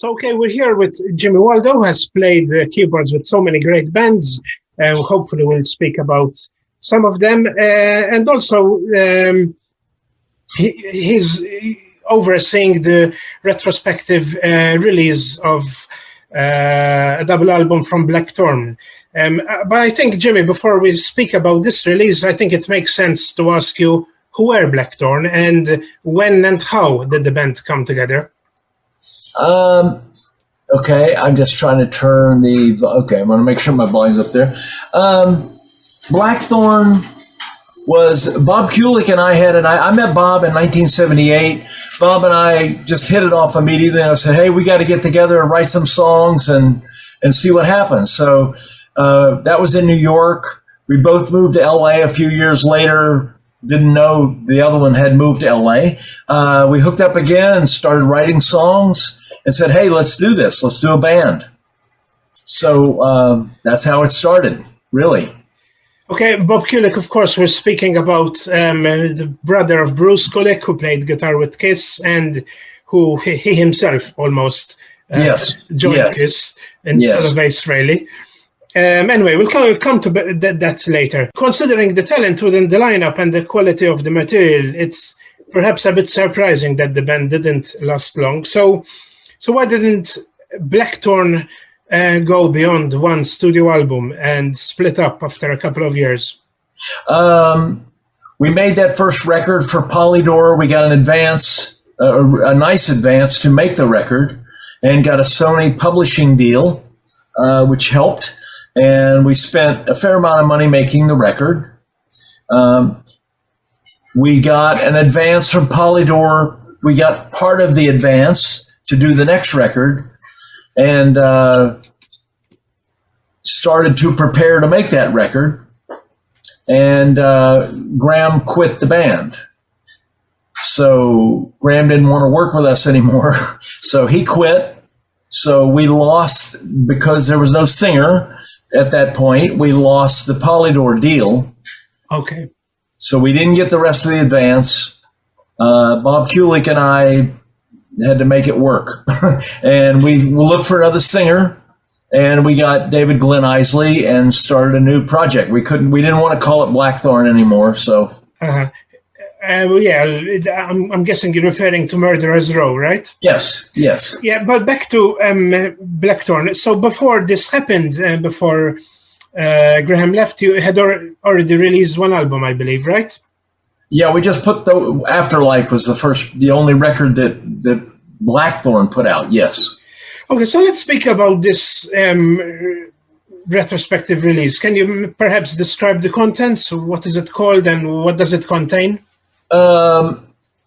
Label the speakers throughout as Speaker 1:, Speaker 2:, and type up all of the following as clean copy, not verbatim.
Speaker 1: So, okay, we're here with Jimmy Waldo, who has played keyboards with so many great bands. Hopefully we'll speak about some of them. And also, he's overseeing the retrospective release of a double album from Blackthorne. But I think, Jimmy, before we speak about this release, I think it makes sense to ask you, who were Blackthorne and when and how did the band come together?
Speaker 2: Okay, I'm just trying to turn okay, I'm going to make sure my volume's up there. Blackthorne was, Bob Kulick and I I met Bob in 1978. Bob and I just hit it off immediately. I said, hey, we got to get together and write some songs and see what happens. So that was in New York. We both moved to LA a few years later. Didn't know the other one had moved to LA. We hooked up again and started writing songs and said, hey, let's do this. Let's do a band. So that's how it started, really.
Speaker 1: Okay, Bob Kulick, of course, we're speaking about the brother of Bruce Kulick, who played guitar with Kiss and who he himself almost joined Kiss instead of Ace Frehley. Anyway, we'll come to that later. Considering the talent within the lineup and the quality of the material, it's perhaps a bit surprising that the band didn't last long. So why didn't Blackthorne go beyond one studio album and split up after a couple of years?
Speaker 2: We made that first record for Polydor. We got an advance, a nice advance to make the record, and got a Sony publishing deal, which helped. And we spent a fair amount of money making the record. We got an advance from Polydor. We got part of the advance to do the next record, and started to prepare to make that record. And Graham quit the band. So Graham didn't want to work with us anymore. So he quit. So we lost, because there was no singer at that point, we lost the Polydor deal.
Speaker 1: Okay.
Speaker 2: So we didn't get the rest of the advance. Bob Kulick and I had to make it work. And we looked for another singer, and we got David Glenn Isley and started a new project. We didn't want to call it Blackthorne anymore. So
Speaker 1: I'm guessing you're referring to Murderers Row, right?
Speaker 2: Yes.
Speaker 1: Yeah, but back to Blackthorne. So before this happened, before Graham left, you had already released one album, I believe, right?
Speaker 2: Yeah, we just put the Afterlife was the only record that Blackthorne put out. Yes.
Speaker 1: Okay, so let's speak about this retrospective release. Can you perhaps describe the contents? What is it called and what does it contain?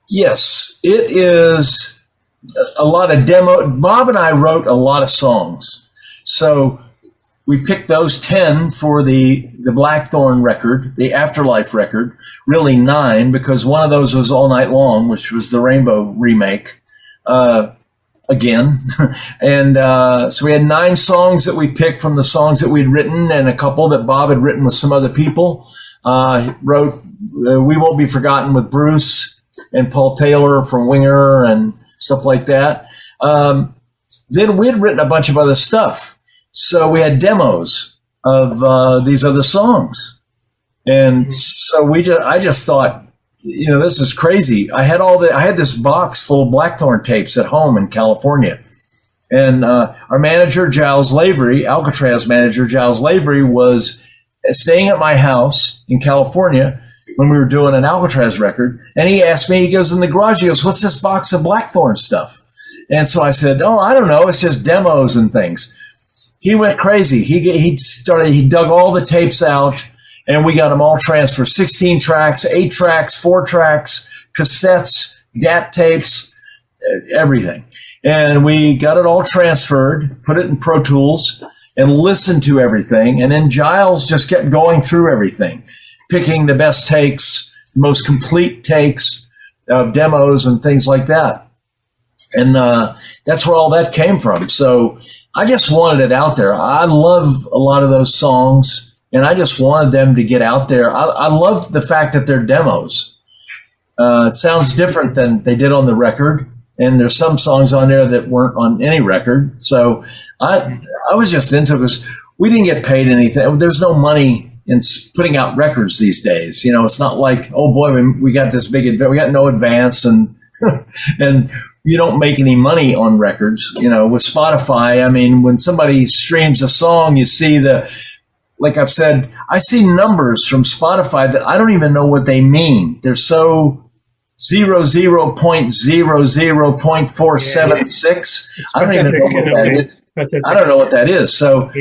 Speaker 2: Yes, it is a lot of demo. Bob and I wrote a lot of songs. So we picked those 10 for the Blackthorne record, the Afterlife record, really 9, because one of those was All Night Long, which was the Rainbow remake, again. And so we had 9 songs that we picked from the songs that we'd written, and a couple that Bob had written with some other people. Wrote We Won't Be Forgotten with Bruce and Paul Taylor from Winger and stuff like that. Then we'd written a bunch of other stuff. So we had demos of these other songs. And so I just thought, this is crazy. I had this box full of Blackthorne tapes at home in California. And our manager, Giles Lavery, Alcatrazz manager Giles Lavery, was staying at my house in California when we were doing an Alcatrazz record. And he asked me, he goes in the garage, he goes, what's this box of Blackthorne stuff? And so I said, oh, I don't know. It's just demos and things. He went crazy. He dug all the tapes out, and we got them all transferred. 16 tracks, 8 tracks, 4 tracks, cassettes, DAT tapes, everything. And we got it all transferred, put it in Pro Tools, and listened to everything. And then Giles just kept going through everything, picking the best takes, most complete takes of demos and things like that. And that's where all that came from. So I just wanted it out there. I love a lot of those songs, and I just wanted them to get out there. I love the fact that they're demos. It sounds different than they did on the record. And there's some songs on there that weren't on any record. So I was just into this. We didn't get paid anything. There's no money in putting out records these days. It's not like, oh boy, we got this big, we got no advance and and you don't make any money on records. With Spotify, I mean, when somebody streams a song, you see like I've said, I see numbers from Spotify that I don't even know what they mean. They're so 0.476. I don't even know what that is. I don't know what that is. So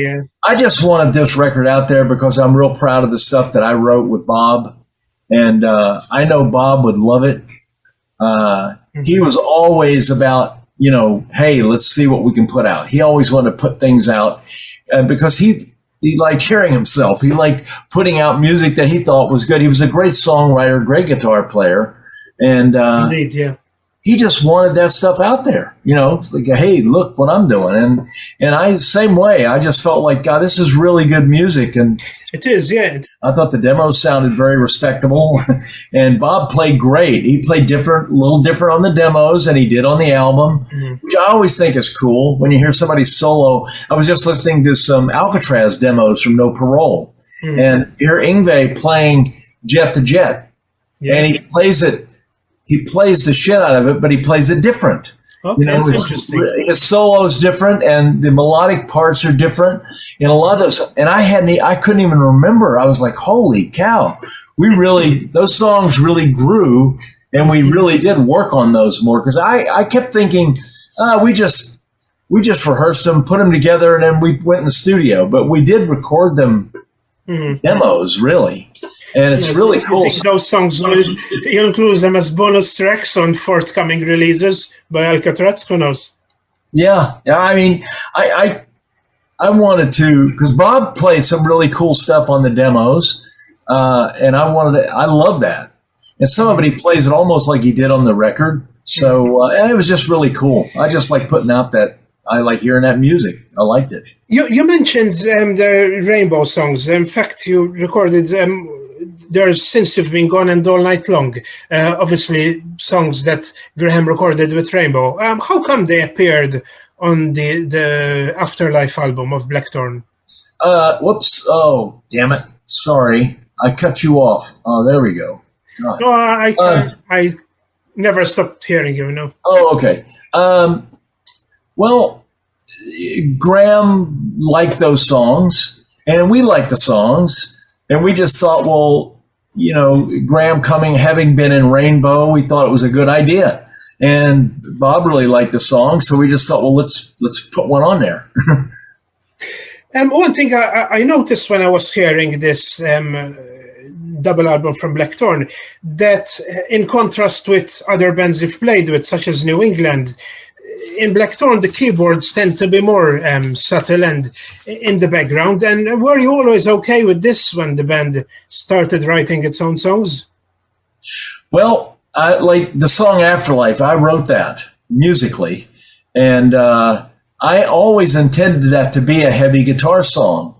Speaker 2: I just wanted this record out there because I'm real proud of the stuff that I wrote with Bob. And I know Bob would love it. He was always about, hey, let's see what we can put out. He always wanted to put things out because he liked hearing himself. He liked putting out music that he thought was good. He was a great songwriter, great guitar player. And
Speaker 1: indeed, yeah.
Speaker 2: He just wanted that stuff out there. It's like, hey, look what I'm doing. And I, same way, I just felt like, God, this is really good music. And
Speaker 1: it is, yeah.
Speaker 2: I thought the demos sounded very respectable. And Bob played great. He played a little different on the demos than he did on the album, which I always think is cool when you hear somebody solo. I was just listening to some Alcatrazz demos from No Parole. And hear Yngwie playing Jet to Jet. Yeah. And he plays the shit out of it, but he plays it different.
Speaker 1: Okay, that's interesting.
Speaker 2: His solo is different, and the melodic parts are different. And a lot of those, and I couldn't even remember. I was like, holy cow, those songs really grew, and we really did work on those more. Because I kept thinking, we just rehearsed them, put them together, and then we went in the studio. But we did record them demos, really. And it's really cool.
Speaker 1: Those songs, you'll include them as bonus tracks on forthcoming releases by Alcatrazz. Who knows?
Speaker 2: Yeah. I mean, I wanted to, because Bob played some really cool stuff on the demos, and I love that. And some of it he plays it almost like he did on the record. So and it was just really cool. I just like putting out that. I like hearing that music. I liked it.
Speaker 1: You mentioned the Rainbow songs. In fact, you recorded there's Since You've Been Gone and All Night Long. Obviously, songs that Graham recorded with Rainbow. How come they appeared on the Afterlife album of Blackthorne?
Speaker 2: Whoops. Oh, damn it. Sorry. I cut you off. Oh, there we go. God.
Speaker 1: No, I never stopped hearing you,
Speaker 2: Oh, okay. Well, Graham liked those songs, and we liked the songs, and we just thought, well, Graham having been in Rainbow, we thought it was a good idea, and Bob really liked the song, so we just thought, well, let's put one on there.
Speaker 1: One thing I noticed when I was hearing this double album from Blackthorne, that in contrast with other bands you've played with, such as New England, in Blackthorne, the keyboards tend to be more subtle and in the background. And were you always okay with this when the band started writing its own songs?
Speaker 2: Well, like the song Afterlife, I wrote that musically. And I always intended that to be a heavy guitar song.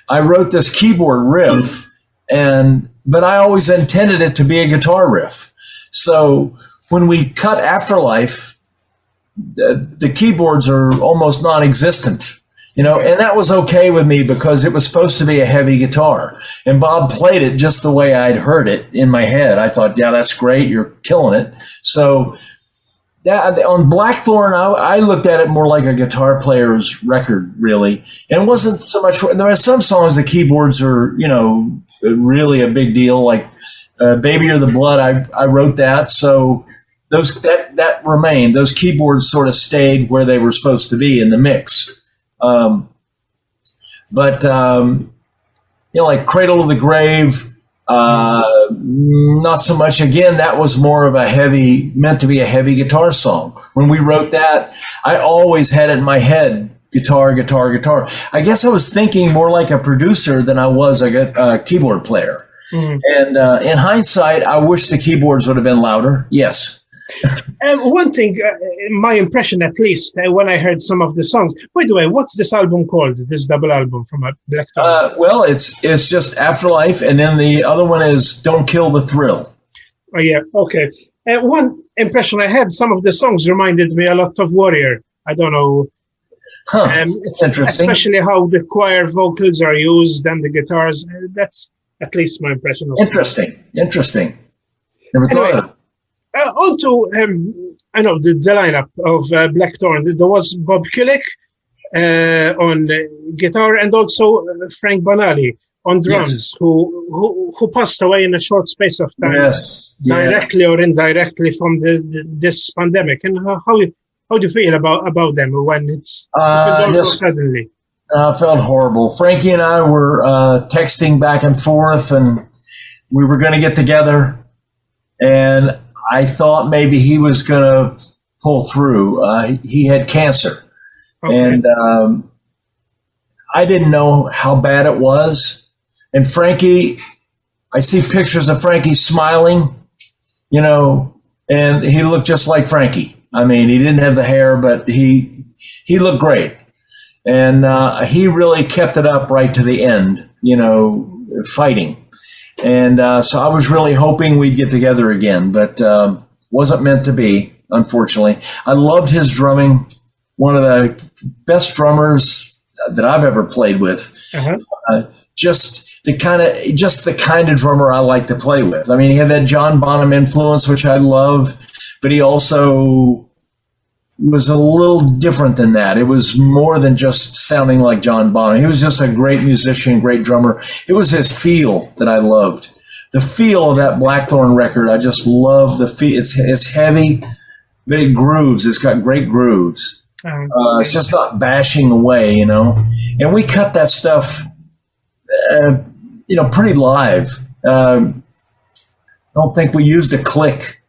Speaker 2: I wrote this keyboard riff, but I always intended it to be a guitar riff. So when we cut Afterlife, the keyboards are almost non-existent, and that was okay with me because it was supposed to be a heavy guitar, and Bob played it just the way I'd heard it in my head. I thought, yeah, that's great, you're killing it. So that on Blackthorne, I looked at it more like a guitar player's record, really, and it wasn't so much. There are some songs the keyboards are, really a big deal, like "Baby You're the Blood." I wrote that, so. That remained. Those keyboards sort of stayed where they were supposed to be in the mix. But like "Cradle to the Grave," not so much. Again, that was more of meant to be a heavy guitar song. When we wrote that, I always had it in my head, guitar, guitar, guitar. I guess I was thinking more like a producer than I was a keyboard player. And in hindsight, I wish the keyboards would have been louder. Yes.
Speaker 1: One thing, my impression at least, when I heard some of the songs. By the way, what's this album called? This double album from Blackthorne?
Speaker 2: Well, it's just Afterlife, and then the other one is "Don't Kill the Thrill."
Speaker 1: Oh yeah, okay. One impression I had, some of the songs reminded me a lot of Warrior. I don't know.
Speaker 2: It's interesting.
Speaker 1: Especially how the choir vocals are used and the guitars. That's at least my impression of
Speaker 2: Interesting. Never thought of it.
Speaker 1: Also, I know the lineup of Blackthorne. There was Bob Kulick on guitar and also Frank Banali on drums, who passed away in a short space of time, directly or indirectly from this pandemic. And how do you feel about them when it's so suddenly?
Speaker 2: I felt horrible. Frankie and I were texting back and forth, and we were going to get together, and I thought maybe he was going to pull through. He had cancer, and I didn't know how bad it was. And Frankie, I see pictures of Frankie smiling, and he looked just like Frankie. I mean, he didn't have the hair, but he looked great. And he really kept it up right to the end, fighting. And so I was really hoping we'd get together again, but wasn't meant to be, unfortunately. I loved his drumming. One of the best drummers that I've ever played with. Just the kind of drummer I like to play with. I mean, he had that John Bonham influence, which I love, but he also was a little different than that. It was more than just sounding like John Bonham. He was just a great musician, great drummer. It was his feel that I loved. The feel of that Blackthorne record, I just love the feel. It's heavy, but it grooves. It's got great grooves. It's just not bashing away, And we cut that stuff, pretty live. I don't think we used a click.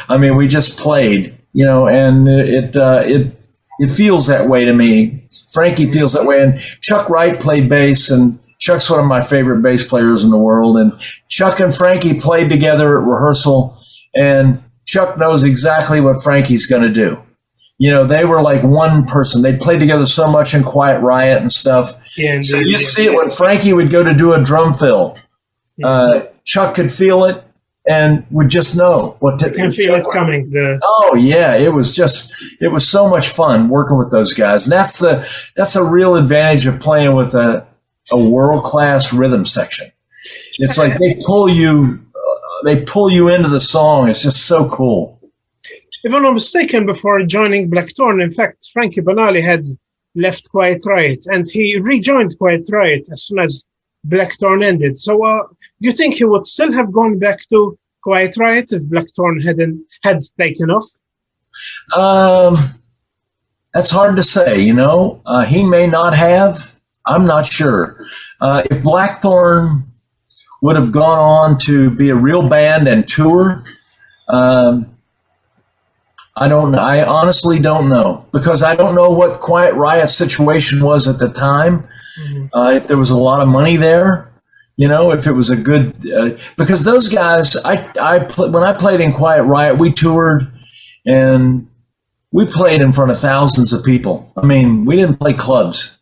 Speaker 2: I mean, we just played, and it feels that way to me. Frankie feels that way, and Chuck Wright played bass, and Chuck's one of my favorite bass players in the world. And Chuck and Frankie played together at rehearsal, and Chuck knows exactly what Frankie's going to do. They were like one person. They played together so much in Quiet Riot and stuff. So you see it when Frankie would go to do a drum fill. Chuck could feel it and would just know what to do.
Speaker 1: Can feel it coming.
Speaker 2: Oh yeah, it was so much fun working with those guys. And that's a real advantage of playing with a world-class rhythm section. It's like they pull you into the song. It's just so cool.
Speaker 1: If I'm not mistaken, before joining Blackthorne, in fact, Frankie Banali had left Quiet Riot, and he rejoined Quiet Riot as soon as Blackthorne ended. So do you think he would still have gone back to Quiet Riot if Blackthorne had taken off?
Speaker 2: That's hard to say, He may not have. I'm not sure. If Blackthorne would have gone on to be a real band and tour, I don't know. I honestly don't know, because I don't know what Quiet Riot's situation was at the time. If there was a lot of money there, if it was a good, because those guys, when I played in Quiet Riot, we toured and we played in front of thousands of people. I mean, we didn't play clubs.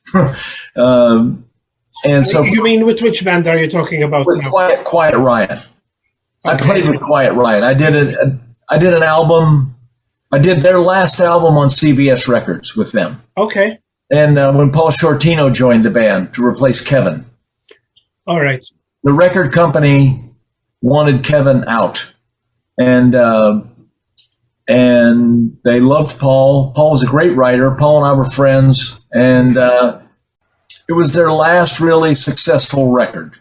Speaker 2: And so,
Speaker 1: you mean with which band are you talking about?
Speaker 2: With Quiet Riot. Okay. I played with Quiet Riot. I did an album. I did their last album on CBS Records with them.
Speaker 1: Okay.
Speaker 2: And when Paul Shortino joined the band to replace Kevin.
Speaker 1: All right.
Speaker 2: The record company wanted Kevin out. And they loved Paul. Paul was a great writer. Paul and I were friends. And it was their last really successful record.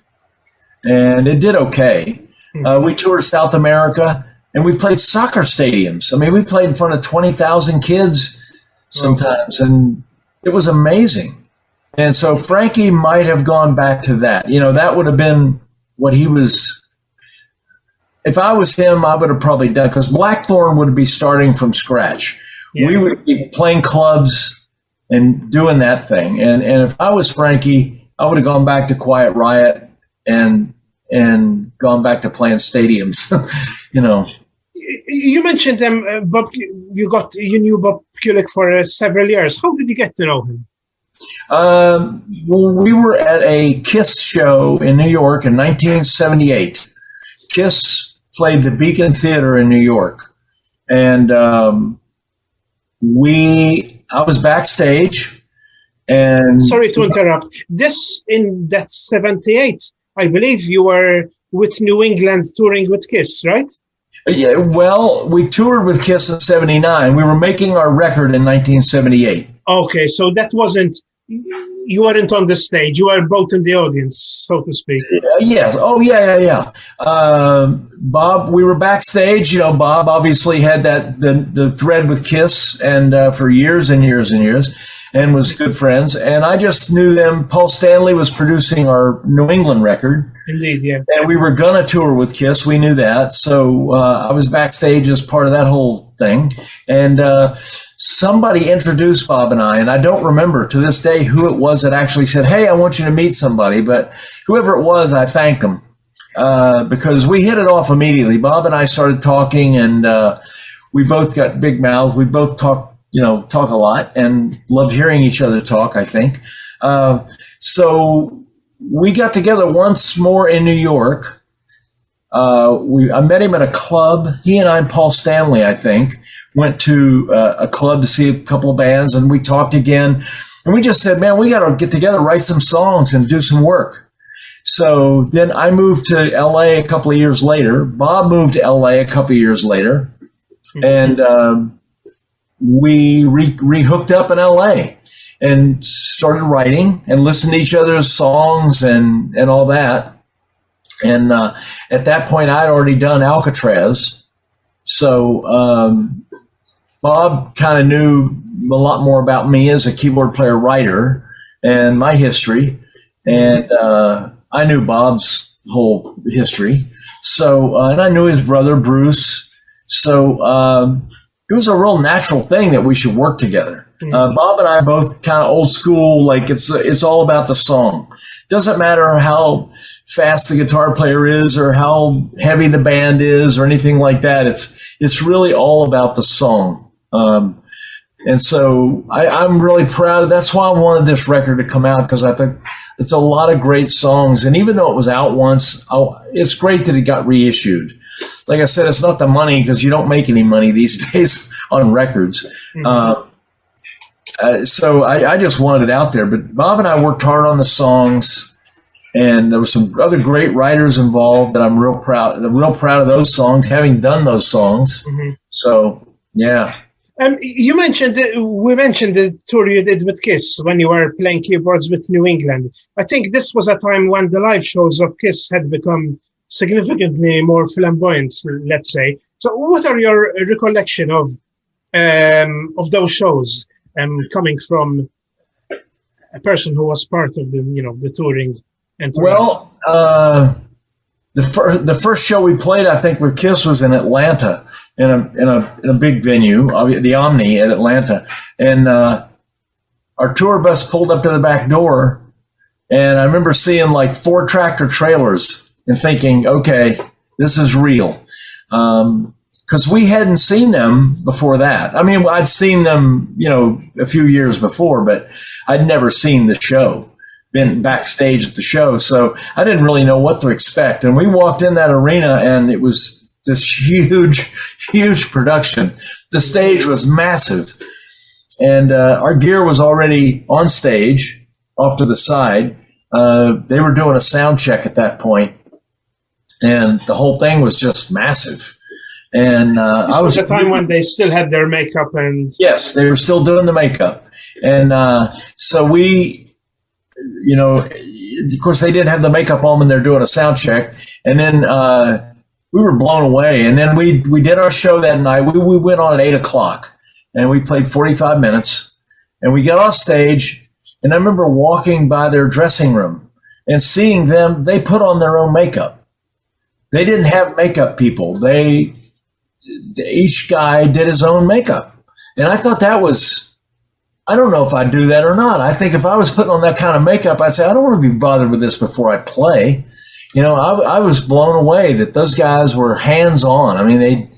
Speaker 2: And it did okay. We toured South America. And we played soccer stadiums. I mean, we played in front of 20,000 kids sometimes, and it was amazing. And so Frankie might have gone back to that. That would have been what he was. If I was him, I would have probably done, because Blackthorne would be starting from scratch. Yeah. We would be playing clubs and doing that thing. And if I was Frankie, I would have gone back to Quiet Riot and gone back to playing stadiums,
Speaker 1: You mentioned Bob. You knew Bob Kulick for several years. How did you get to know him?
Speaker 2: Well, we were at a Kiss show in New York in 1978. Kiss played the Beacon Theater in New York, And I was backstage. And
Speaker 1: sorry to interrupt. This in that 78, I believe you were with New England touring with Kiss, right?
Speaker 2: Yeah, well, we toured with Kiss in 79. We were making our record in 1978.
Speaker 1: Okay, so that wasn't, you weren't on the stage. You were both in the audience, so to speak.
Speaker 2: Yes. Oh, yeah. Bob, we were backstage. You know, Bob obviously had the thread with Kiss and for years and years and years, and was good friends. And I just knew them. Paul Stanley was producing our New England record.
Speaker 1: Indeed, yeah.
Speaker 2: And we were going to tour with Kiss. We knew that. So I was backstage as part of that whole thing. And somebody introduced Bob and I don't remember to this day who it was that actually said, hey, I want you to meet somebody. But whoever it was, I thanked them because we hit it off immediately. Bob and I started talking, and we both got big mouths. We both talk a lot and loved hearing each other talk, I think. So we got together once more in New York. I met him at a club. He and I and Paul Stanley, I think, went to a club to see a couple of bands, and we talked again. And we just said, man, we got to get together, write some songs, and do some work. So then I moved to L.A. a couple of years later. Bob moved to L.A. a couple of years later. And we re-hooked up in L.A. and started writing and listened to each other's songs and all that. And at that point, I'd already done Alcatrazz. So Bob kind of knew a lot more about me as a keyboard player writer and my history. And I knew Bob's whole history. So, and I knew his brother, Bruce. So it was a real natural thing that we should work together. Bob and I are both kind of old school, like it's all about the song. Doesn't matter how fast the guitar player is or how heavy the band is or anything like that. It's really all about the song. And so I'm really proud of. That's why I wanted this record to come out, because I think it's a lot of great songs. And even though it was out once, it's great that it got reissued. Like I said, it's not the money, because you don't make any money these days on records. So I just wanted it out there. But Bob and I worked hard on the songs, and there were some other great writers involved that I'm real proud of those songs, having done those songs. So, yeah.
Speaker 1: We mentioned the tour you did with Kiss when you were playing keyboards with New England. I think this was a time when the live shows of Kiss had become significantly more flamboyant, let's say. So what are your recollection of those shows, coming from a person who was part of the touring?
Speaker 2: Well, the first show we played, I think, with Kiss was in Atlanta. In a big venue, the Omni in Atlanta, and our tour bus pulled up to the back door, and I remember seeing like 4 tractor trailers and thinking, okay, this is real, because we hadn't seen them before that. I mean, I'd seen them, a few years before, but I'd never seen the show, been backstage at the show, so I didn't really know what to expect. And we walked in that arena, and it was this huge production. The stage was massive, and our gear was already on stage off to the side. They were doing a sound check at that point, and the whole thing was just massive. And I was
Speaker 1: at the time when they still had their makeup, and
Speaker 2: yes, they were still doing the makeup. And so we, of course, they didn't have the makeup on when they're doing a sound check, and then we were blown away. And then we did our show that night. We went on at 8:00, and we played 45 minutes, and we got off stage. And I remember walking by their dressing room and seeing them. They put on their own makeup. They didn't have makeup people. Each guy did his own makeup. And I thought that was, I don't know if I'd do that or not. I think if I was putting on that kind of makeup, I'd say, I don't want to be bothered with this before I play. I was blown away that those guys were hands-on. I mean,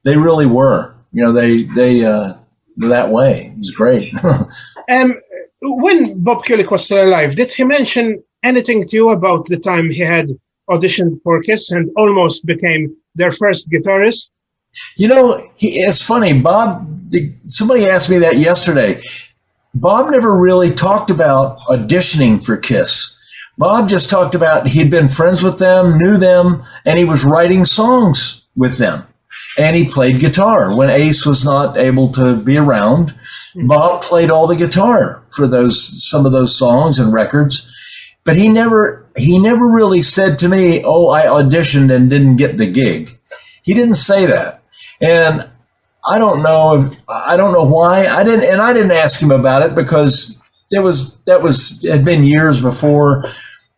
Speaker 2: they really were. They were that way. It was great.
Speaker 1: When Bob Kulick was still alive, did he mention anything to you about the time he had auditioned for Kiss and almost became their first guitarist?
Speaker 2: You know, it's funny, Bob. Somebody asked me that yesterday. Bob never really talked about auditioning for Kiss. Bob just talked about he'd been friends with them, knew them, and he was writing songs with them. And he played guitar. When Ace was not able to be around, Bob played all the guitar for some of those songs and records. But he never really said to me, "Oh, I auditioned and didn't get the gig." He didn't say that. And I don't know why. I didn't ask him about it because had been years before.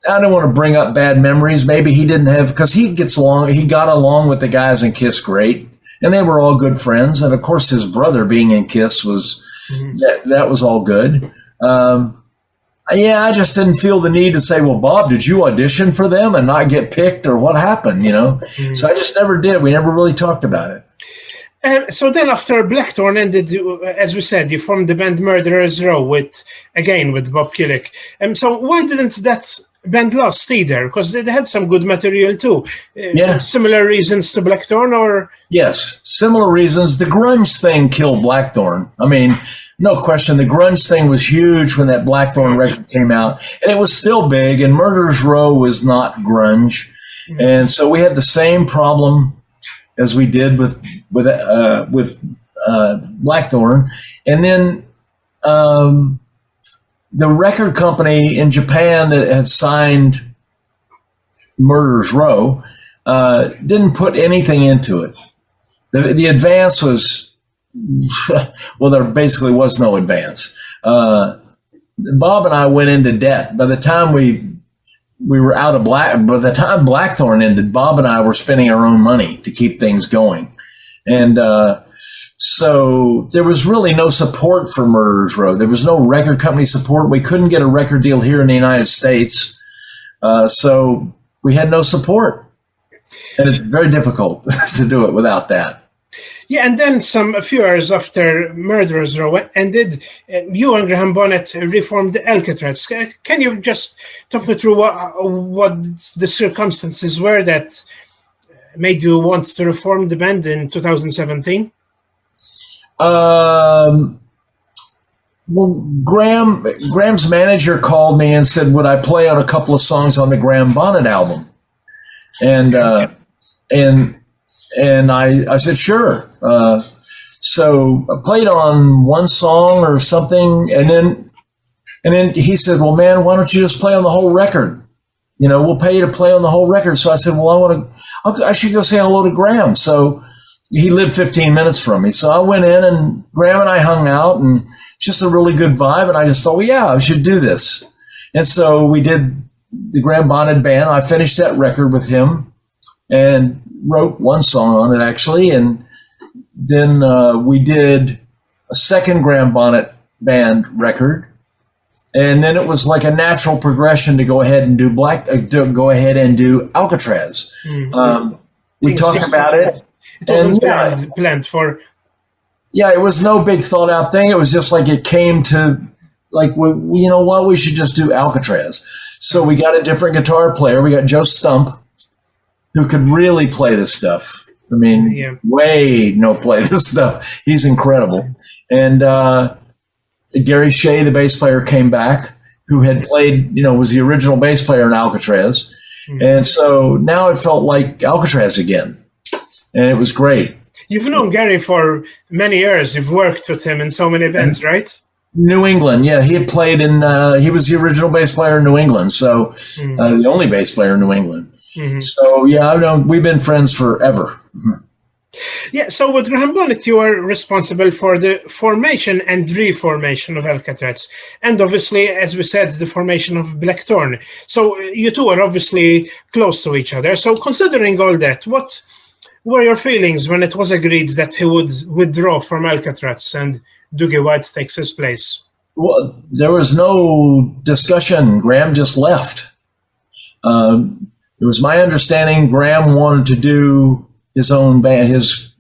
Speaker 2: I don't want to bring up bad memories. Maybe he didn't have, because he got along with the guys in Kiss great, and they were all good friends. And of course, his brother being in Kiss that was all good. I just didn't feel the need to say, "Well, Bob, did you audition for them and not get picked, or what happened?" So I just never did. We never really talked about it.
Speaker 1: So then after Blackthorne ended, as we said, you formed the band Murderers Row with Bob Kulick. So why didn't that band last either? Because they had some good material too. Similar reasons to Blackthorne, or?
Speaker 2: Yes, similar reasons. The grunge thing killed Blackthorne. I mean, no question. The grunge thing was huge when that Blackthorne record came out, and it was still big, and Murderers Row was not grunge. And so we had the same problem as we did with Blackthorne. And then the record company in Japan that had signed Murderers Row didn't put anything into it. The advance was, well, there basically was no advance. Bob and I went into debt. By the time we were out of by the time Blackthorne ended, Bob and I were spending our own money to keep things going. And so there was really no support for Murderers Row. There was no record company support. We couldn't get a record deal here in the United States. So we had no support. And it's very difficult to do it without that.
Speaker 1: Yeah, and then a few years after Murderers Row ended, you and Graham Bonnet reformed Alcatrazz. Can you just talk me through what the circumstances were that made you want to reform the band in 2017?
Speaker 2: Well, Graham's manager called me and said, would I play on a couple of songs on the Graham Bonnet album? And I said, sure. So I played on one song or something, and then he said, well, man, why don't you just play on the whole record? We'll pay you to play on the whole record. So I said, well, I should go say hello to Graham. So he lived 15 minutes from me. So I went in, and Graham and I hung out, and just a really good vibe. And I just thought, well, yeah, I should do this. And so we did the Graham Bonnet Band. I finished that record with him and wrote one song on it, actually. And then we did a second Graham Bonnet Band record. And then it was like a natural progression to go ahead and do Alcatrazz. Mm-hmm. We talked about it.
Speaker 1: It wasn't planned for.
Speaker 2: Yeah, it was no big thought out thing. It was just like it came to, like, you know what, we should just do Alcatrazz. So we got a different guitar player. We got Joe Stump, who could really play this stuff. I mean, play this stuff. He's incredible. And Gary Shea, the bass player, came back, who had played, was the original bass player in Alcatrazz. Mm-hmm. And so now it felt like Alcatrazz again. And it was great.
Speaker 1: You've known Gary for many years. You've worked with him in so many bands, right?
Speaker 2: New England, yeah. He had played he was the original bass player in New England, so the only bass player in New England. Mm-hmm. So, yeah, we've been friends forever. Mm-hmm.
Speaker 1: Yeah, so with Graham Bonnet, you are responsible for the formation and reformation of Alcatrazz. And obviously, as we said, the formation of Blackthorne. So you two are obviously close to each other. So considering all that, what were your feelings when it was agreed that he would withdraw from Alcatrazz and Dougie White takes his place?
Speaker 2: Well, there was no discussion. Graham just left. It was my understanding Graham wanted to do his own band,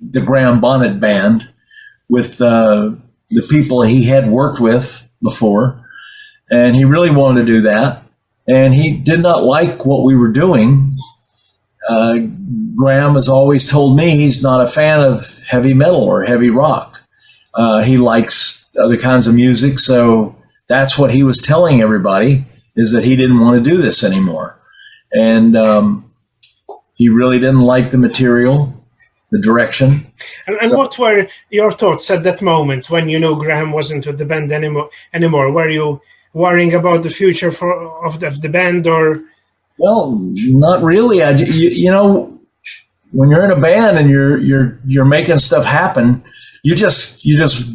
Speaker 2: the Graham Bonnet Band, with the people he had worked with before, and he really wanted to do that. And he did not like what we were doing. Graham has always told me he's not a fan of heavy metal or heavy rock. He likes other kinds of music, so that's what he was telling everybody, is that he didn't want to do this anymore. And he really didn't like the material, the direction.
Speaker 1: And what were your thoughts at that moment when you know Graham wasn't with the band anymore? Were you worrying about the future of the band, or?
Speaker 2: Well, not really. You know, when you're in a band and you're making stuff happen, you just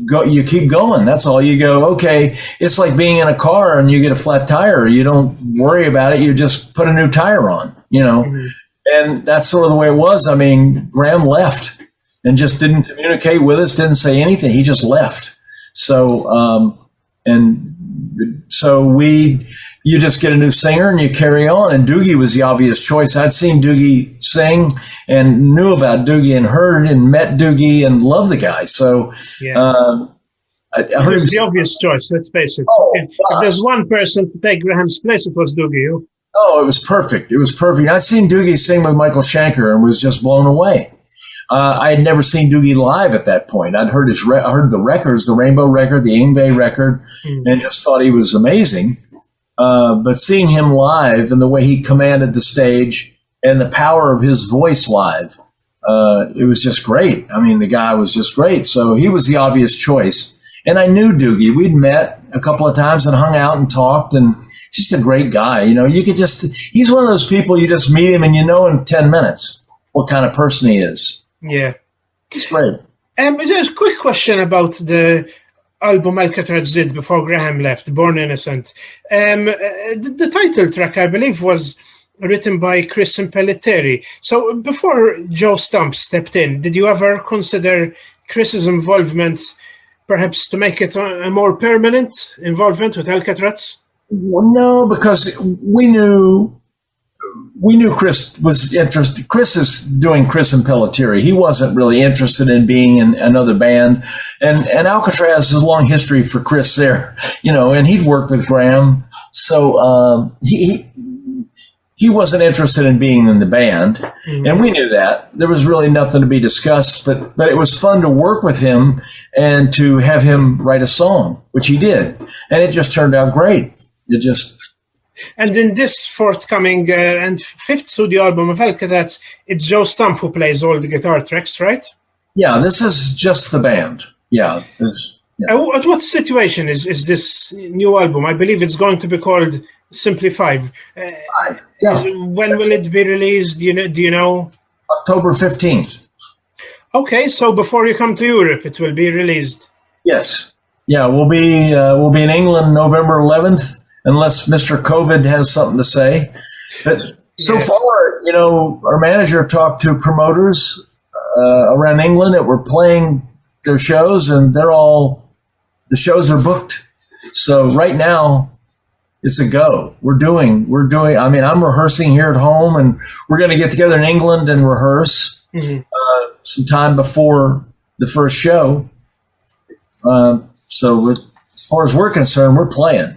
Speaker 2: go, you keep going. That's all. You go, okay. It's like being in a car and you get a flat tire. You don't worry about it. You just put a new tire on, you know. Mm-hmm. And that's sort of the way it was. I mean, Graham left and just didn't communicate with us, didn't say anything. He just left. So, you just get a new singer and you carry on. And Doogie was the obvious choice. I'd seen Doogie sing and knew about Doogie and heard and met Doogie and loved the guy. So,
Speaker 1: yeah. I heard it was the obvious choice. Let's face it. If there's one person to take Graham's place, it was Doogie.
Speaker 2: Oh, it was perfect. It was perfect. I'd seen Doogie sing with Michael Schenker and was just blown away. I had never seen Doogie live at that point. I'd heard heard the records, the Rainbow record, the Yngwie record, and just thought he was amazing. But seeing him live and the way he commanded the stage and the power of his voice live, it was just great. I mean, the guy was just great. So he was the obvious choice. And I knew Doogie. We'd met a couple of times and hung out and talked, and just a great guy. You know, he's one of those people you just meet him and you know in 10 minutes what kind of person he is.
Speaker 1: Yeah.
Speaker 2: He's great.
Speaker 1: There's a quick question about the album Alcatrazz did before Graham left, Born Innocent. The title track, I believe, was written by Chris Impellitteri. So before Joe Stump stepped in, did you ever consider Chris's involvement perhaps to make it a more permanent involvement with Alcatrazz?
Speaker 2: Well, no, because we knew Chris was interested. Chris is doing Chris Impellitteri. He wasn't really interested in being in another band. And Alcatrazz has a long history for Chris there, you know, and he'd worked with Graham. So he wasn't interested in being in the band. Mm-hmm. And we knew that. There was really nothing to be discussed, but it was fun to work with him and to have him write a song, which he did. And it just turned out great. And
Speaker 1: in this forthcoming and fifth studio album of Alcatrazz, it's Joe Stump who plays all the guitar tracks, right?
Speaker 2: Yeah, this is just the band. Yeah.
Speaker 1: At what situation is this new album? I believe it's going to be called Simply 5.
Speaker 2: Yeah.
Speaker 1: When will it be released? Do you know?
Speaker 2: October 15th.
Speaker 1: Okay, so before you come to Europe, it will be released.
Speaker 2: Yes. Yeah, we'll be in England November 11th. Unless Mr. COVID has something to say. But so far, you know, our manager talked to promoters around England that were playing their shows, and the shows are booked. So right now, it's a go. We're doing, I mean, I'm rehearsing here at home, and we're going to get together in England and rehearse some time before the first show. So as far as we're concerned, we're playing.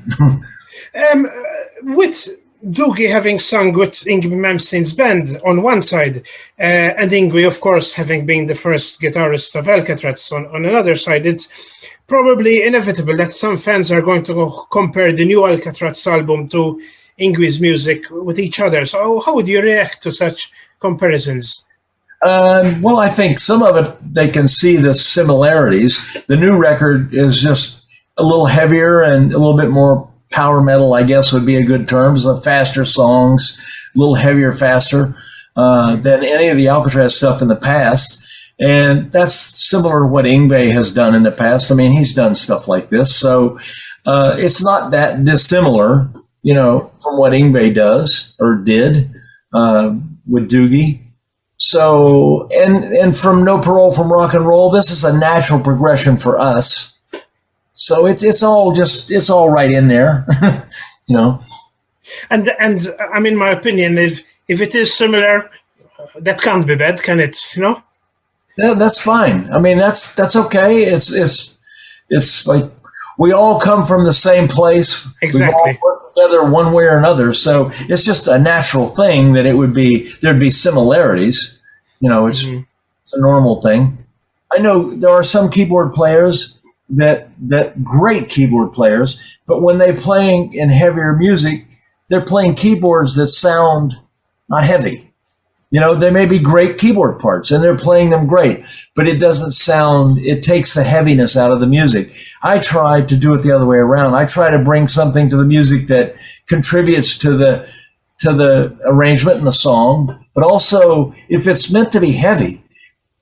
Speaker 1: With Doogie having sung with Yngwie Malmsteen's band on one side, and Yngwie, of course, having been the first guitarist of Alcatrazz on another side, it's probably inevitable that some fans are going to compare the new Alcatrazz album to Yngwie's music with each other. So how would you react to such comparisons?
Speaker 2: Well, I think some of it, they can see the similarities. The new record is just a little heavier and a little bit more power metal, I guess would be a good term. The faster songs, a little heavier, faster than any of the Alcatrazz stuff in the past. And that's similar to what Yngwie has done in the past. I mean, he's done stuff like this. So it's not that dissimilar, you know, from what Yngwie does or did with Doogie. So, and from No Parole from Rock and Roll, this is a natural progression for us. So it's all right in there, you know.
Speaker 1: And I mean, my opinion, if it is similar, that can't be bad, can it? You know.
Speaker 2: Yeah, that's fine. I mean, that's okay. It's like we all come from the same place.
Speaker 1: Exactly.
Speaker 2: We've all worked together one way or another. So it's just a natural thing that there'd be similarities. It's a normal thing. I know there are some keyboard players that great keyboard players, but when they're playing in heavier music, they're playing keyboards that sound not heavy. They may be great keyboard parts and they're playing them great, but it takes the heaviness out of the music. I try to do it the other way around. I try to bring something to the music that contributes to the arrangement and the song, but also if it's meant to be heavy,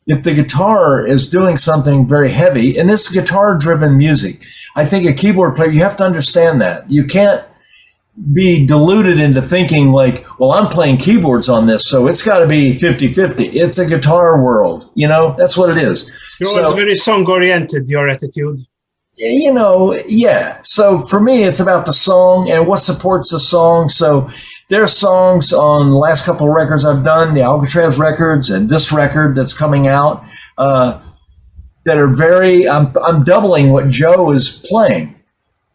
Speaker 2: if the guitar is doing something very heavy, and this guitar-driven music, I think a keyboard player, you have to understand that. You can't be deluded into thinking like, well, I'm playing keyboards on this, so it's got to be 50-50. It's a guitar world, that's what it is.
Speaker 1: You're very song-oriented, your attitude.
Speaker 2: Yeah. So for me, it's about the song and what supports the song. So there are songs on the last couple of records I've done, the Alcatrazz records and this record that's coming out, that are I'm doubling what Joe is playing,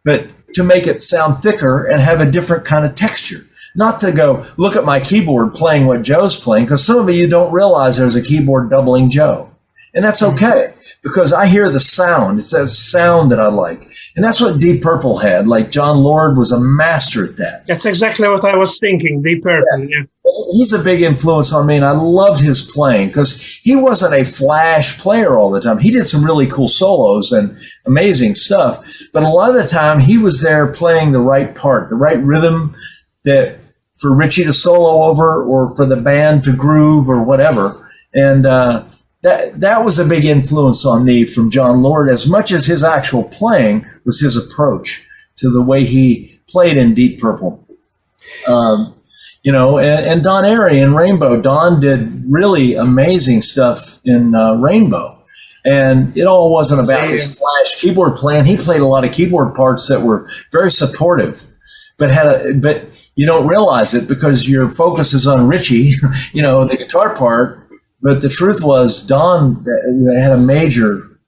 Speaker 2: but to make it sound thicker and have a different kind of texture. Not to go, look at my keyboard playing what Joe's playing, because some of you don't realize there's a keyboard doubling Joe. And that's okay, because I hear the sound. It's that sound that I like. And that's what Deep Purple had. Like John Lord was a master at that.
Speaker 1: That's exactly what I was thinking, Deep Purple. Yeah.
Speaker 2: He's a big influence on me, and I loved his playing because he wasn't a flash player all the time. He did some really cool solos and amazing stuff. But a lot of the time, he was there playing the right part, the right rhythm that for Richie to solo over or for the band to groove or whatever. And that was a big influence on me from John Lord, as much as his actual playing was his approach to the way he played in Deep Purple. And Don Airey in Rainbow. Don did really amazing stuff in Rainbow. And it all wasn't about his flash keyboard playing. He played a lot of keyboard parts that were very supportive, but you don't realize it because your focus is on Richie, the guitar part. But the truth was, Don had a major.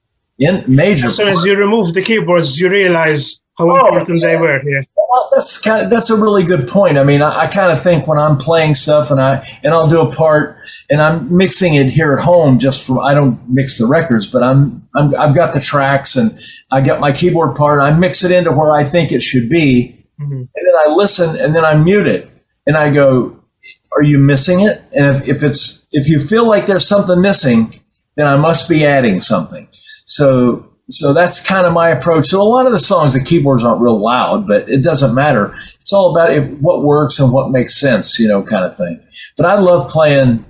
Speaker 2: As soon
Speaker 1: as you remove the keyboards, you realize how important they were. Yeah.
Speaker 2: Well, that's a really good point. I mean, I kind of think when I'm playing stuff and I'll do a part and I'm mixing it here at home. I don't mix the records, but I've got the tracks and I got my keyboard part. I mix it into where I think it should be, and then I listen and then I mute it and I go, are you missing it? And if you feel like there's something missing, then I must be adding something. So that's kind of my approach. So a lot of the songs, the keyboards aren't real loud, but it doesn't matter. It's all about what works and what makes sense, kind of thing. But I love playing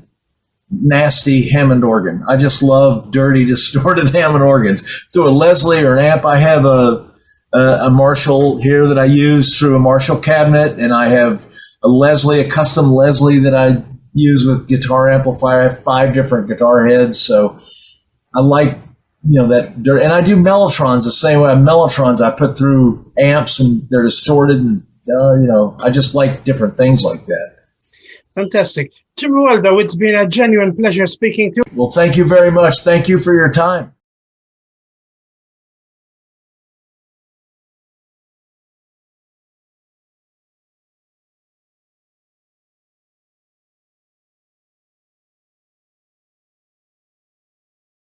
Speaker 2: nasty Hammond organ. I just love dirty, distorted Hammond organs. Through a Leslie or an amp, I have a Marshall here that I use through a Marshall cabinet, and I have a custom Leslie that I use with guitar amplifier. I have 5 different guitar heads, so I like that dirt. And I do mellotrons the same way. Mellotrons I put through amps and they're distorted, and I just like different things like that.
Speaker 1: Fantastic. Jimmy Waldo, it's been a genuine pleasure speaking to you.
Speaker 2: Well, thank you very much. Thank you for your time.